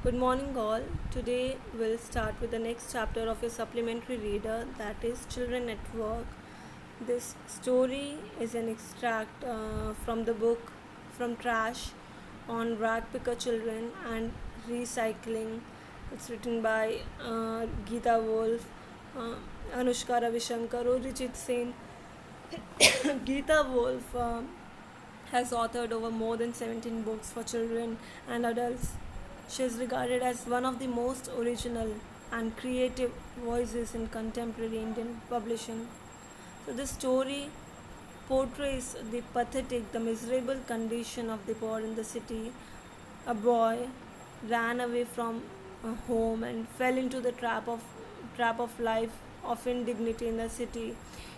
Good morning, all. Today we'll start with the next chapter of a supplementary reader, that is Children at Work. This story is an extract from the book From Trash on Rag Picker Children and Recycling. It's written by Geeta Wolf, uh, Anushka Ravishankar, Rijit Sen. Geeta Wolf has authored over more than 17 books for children and adults. She is regarded as one of the most original and creative voices in contemporary Indian publishing. So, this story portrays the pathetic, the miserable condition of the poor in the city. A boy ran away from home and fell into the trap of life of indignity in the city.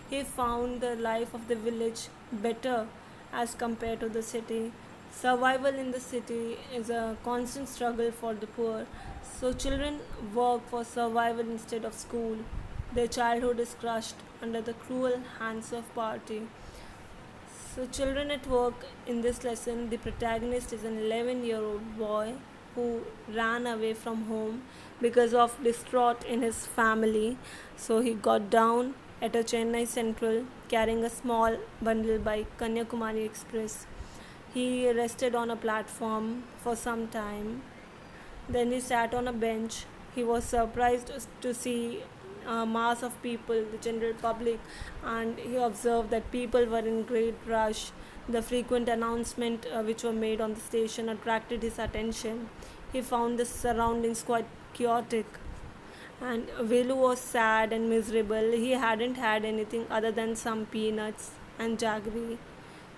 He found the life of the village better as compared to the city. Survival in the city is a constant struggle for the poor. So children work for survival instead of school. Their childhood is crushed under the cruel hands of poverty. So, children at work in this lesson, the protagonist is an 11-year-old boy who ran away from home because of distraught in his family. So, he got down at a Chennai Central carrying a small bundle by Kanyakumari Express. He rested on a platform for some time. Then he sat on a bench. He was surprised to see a mass of people, the general public, and he observed that people were in great rush. The frequent announcement which were made on the station attracted his attention. He found the surroundings quite chaotic, and Velu was sad and miserable. He hadn't had anything other than some peanuts and jaggery.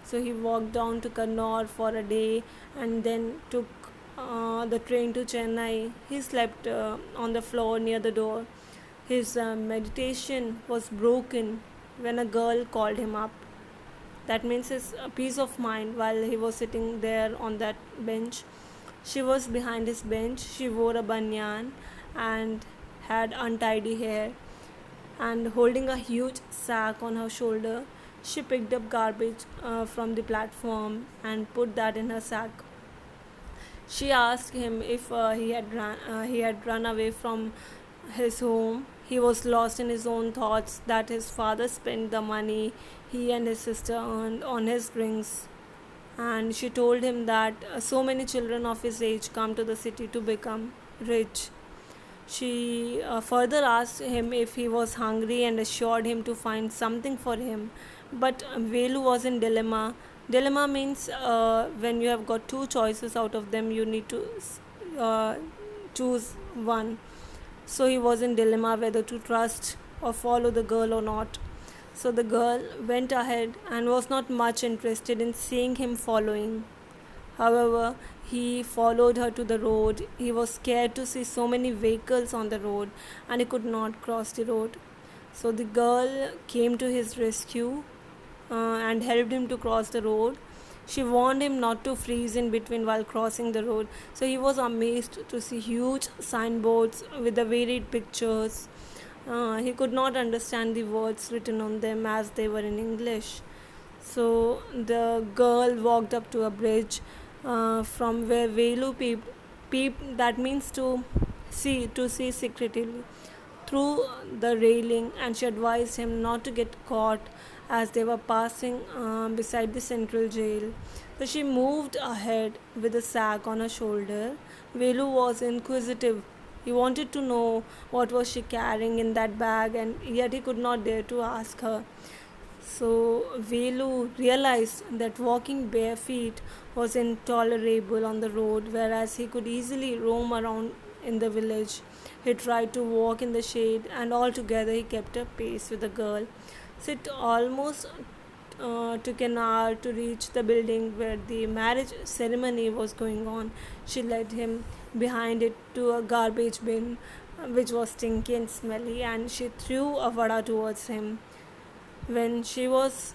So he walked down to Kannur for a day and then took the train to Chennai. He slept on the floor near the door. His meditation was broken when a girl called him up. That means his peace of mind while he was sitting there on that bench. She was behind his bench. She wore a banyan and had untidy hair, and holding a huge sack on her shoulder, she picked up garbage from the platform and put that in her sack. She asked him if he had run away from his home. He was lost in his own thoughts that his father spent the money he and his sister earned on his drinks. And she told him that so many children of his age come to the city to become rich. She further asked him if he was hungry and assured him to find something for him. But Velu was in dilemma. Dilemma means when you have got two choices out of them, you need to uh, choose one. So he was in dilemma whether to trust or follow the girl or not. So the girl went ahead and was not much interested in seeing him following. However, he followed her to the road. He was scared to see so many vehicles on the road and he could not cross the road. So the girl came to his rescue and helped him to cross the road. She warned him not to freeze in between while crossing the road. So he was amazed to see huge signboards with the varied pictures. He could not understand the words written on them as they were in English. So the girl walked up to a bridge from where Velu peeped, that means to see secretly through the railing, and she advised him not to get caught as they were passing beside the central jail. So she moved ahead with a sack on her shoulder. Velu was inquisitive. He wanted to know what was she carrying in that bag, and yet he could not dare to ask her. So Velu realized that walking bare feet was intolerable on the road, whereas he could easily roam around in the village. He tried to walk in the shade, and altogether he kept a pace with the girl. So it almost took an hour to reach the building where the marriage ceremony was going on. She led him behind it to a garbage bin, which was stinky and smelly, and she threw a vada towards him. When she was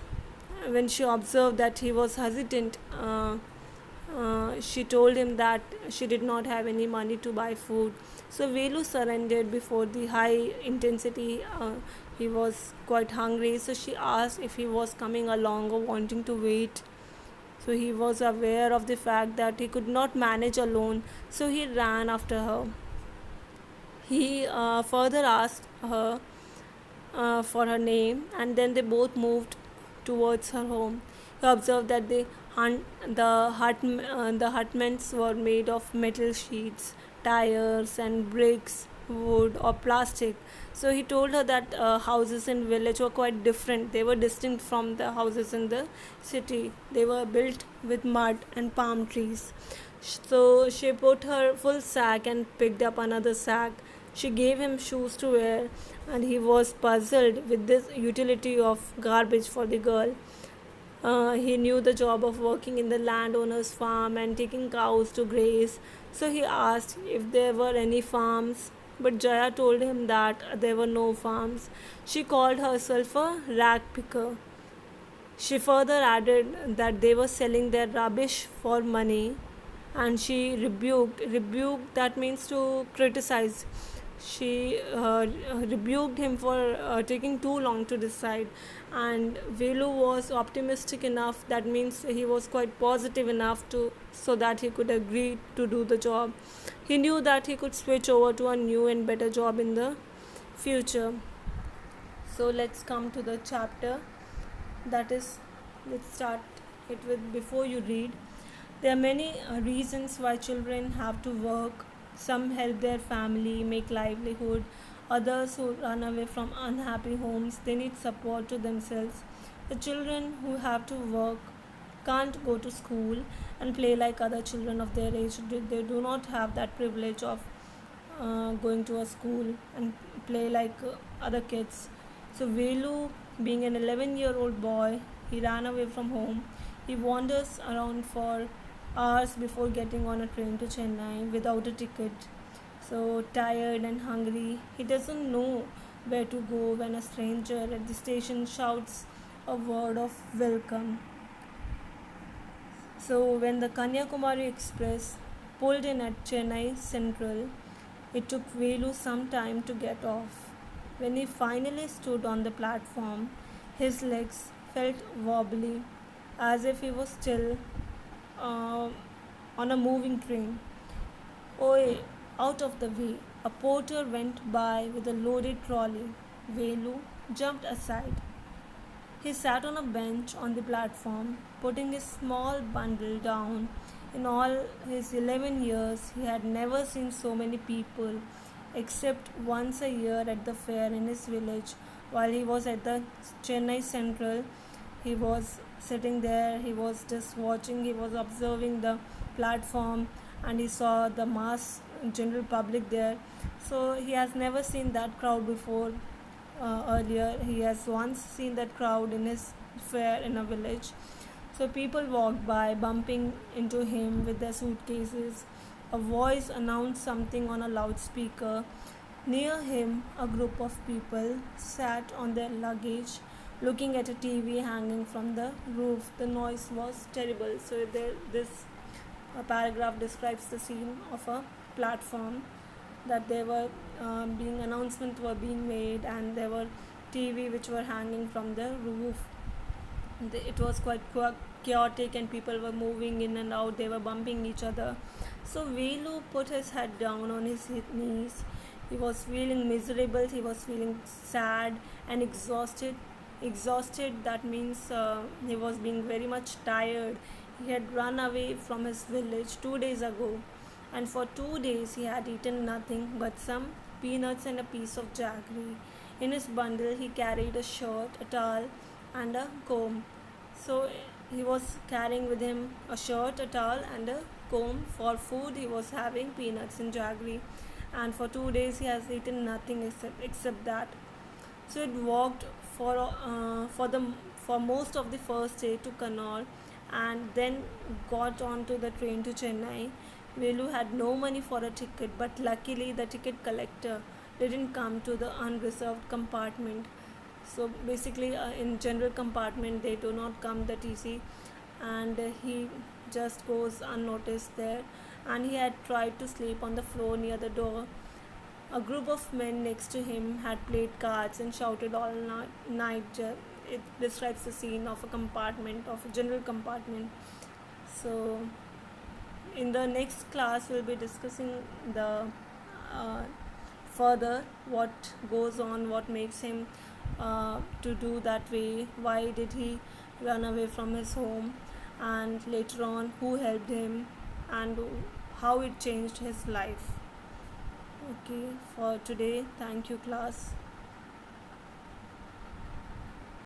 when she observed that he was hesitant, she told him that she did not have any money to buy food. So Velu surrendered before the high intensity. He was quite hungry, so she asked if he was coming along or wanting to wait. So he was aware of the fact that he could not manage alone, so he ran after her. He further asked her for her name, and then they both moved towards her home. He observed that the hutments were made of metal sheets, tires, and bricks, wood, or plastic. So he told her that houses in village were quite different. They were distinct from the houses in the city. They were built with mud and palm trees. So she put her full sack and picked up another sack. She gave him shoes to wear, and he was puzzled with this utility of garbage for the girl. He knew the job of working in the landowner's farm and taking cows to graze, so he asked if there were any farms. But Jaya told him that there were no farms. She called herself a rag picker. She further added that they were selling their rubbish for money, and she rebuked, that means to criticize. She rebuked him for taking too long to decide, and Velu was optimistic enough, that means he was quite positive enough to so that he could agree to do the job. He knew that he could switch over to a new and better job in the future. So let's come to the chapter, that is, let's start it with before you read. There are many reasons why children have to work. Some help their family make livelihood, others who run away from unhappy homes, they need support to themselves. The children who have to work can't go to school and play like other children of their age. They do not have that privilege of going to a school and play like other kids. So Velu, being an 11-year-old boy, he ran away from home. He wanders around for hours before getting on a train to Chennai without a ticket. So tired and hungry, he doesn't know where to go when a stranger at the station shouts a word of welcome. So when the Kanyakumari Express pulled in at Chennai Central, it took Velu some time to get off. When he finally stood on the platform, his legs felt wobbly, as if he was still uh, on a moving train. Oi, out of the way! A porter went by with a loaded trolley. Velu jumped aside. He sat on a bench on the platform, putting his small bundle down. In all his 11 years, he had never seen so many people, except once a year at the fair in his village. While he was at the Chennai Central, he was sitting there, he was just watching, he was observing the platform, and he saw the mass general public there. So he has never seen that crowd before. Earlier he has once seen that crowd in his fair in a village. So people walked by, bumping into him with their suitcases. A voice announced something on a loudspeaker. Near him, a group of people sat on their luggage, looking at a TV hanging from the roof. The noise was terrible. So this paragraph describes the scene of a platform, that there were being announcements were being made, and there were TV which were hanging from the roof. It was quite chaotic, and people were moving in and out, they were bumping each other. So Velu put his head down on his knees. He was feeling miserable, he was feeling sad and exhausted, that means he was being very much tired. He had run away from his village 2 days ago, and for 2 days he had eaten nothing but some peanuts and a piece of jaggery. In his bundle he carried a shirt, a towel, and a comb. So he was carrying with him a shirt, a towel, and a comb. For food he was having peanuts and jaggery, and for 2 days he has eaten nothing except that. So it walked for most of the first day to Kannauр, and then got on to the train to Chennai. Velu had no money for a ticket, but luckily the ticket collector didn't come to the unreserved compartment. So basically, in general compartment they do not come the TC, and he just goes unnoticed there. And he had tried to sleep on the floor near the door. A group of men next to him had played cards and shouted all night. It describes the scene of a compartment, of a general compartment. So in the next class we'll be discussing the uh, further what goes on, what makes him to do that way, why did he run away from his home, and later on who helped him, and how it changed his life. Okay, for today, thank you class.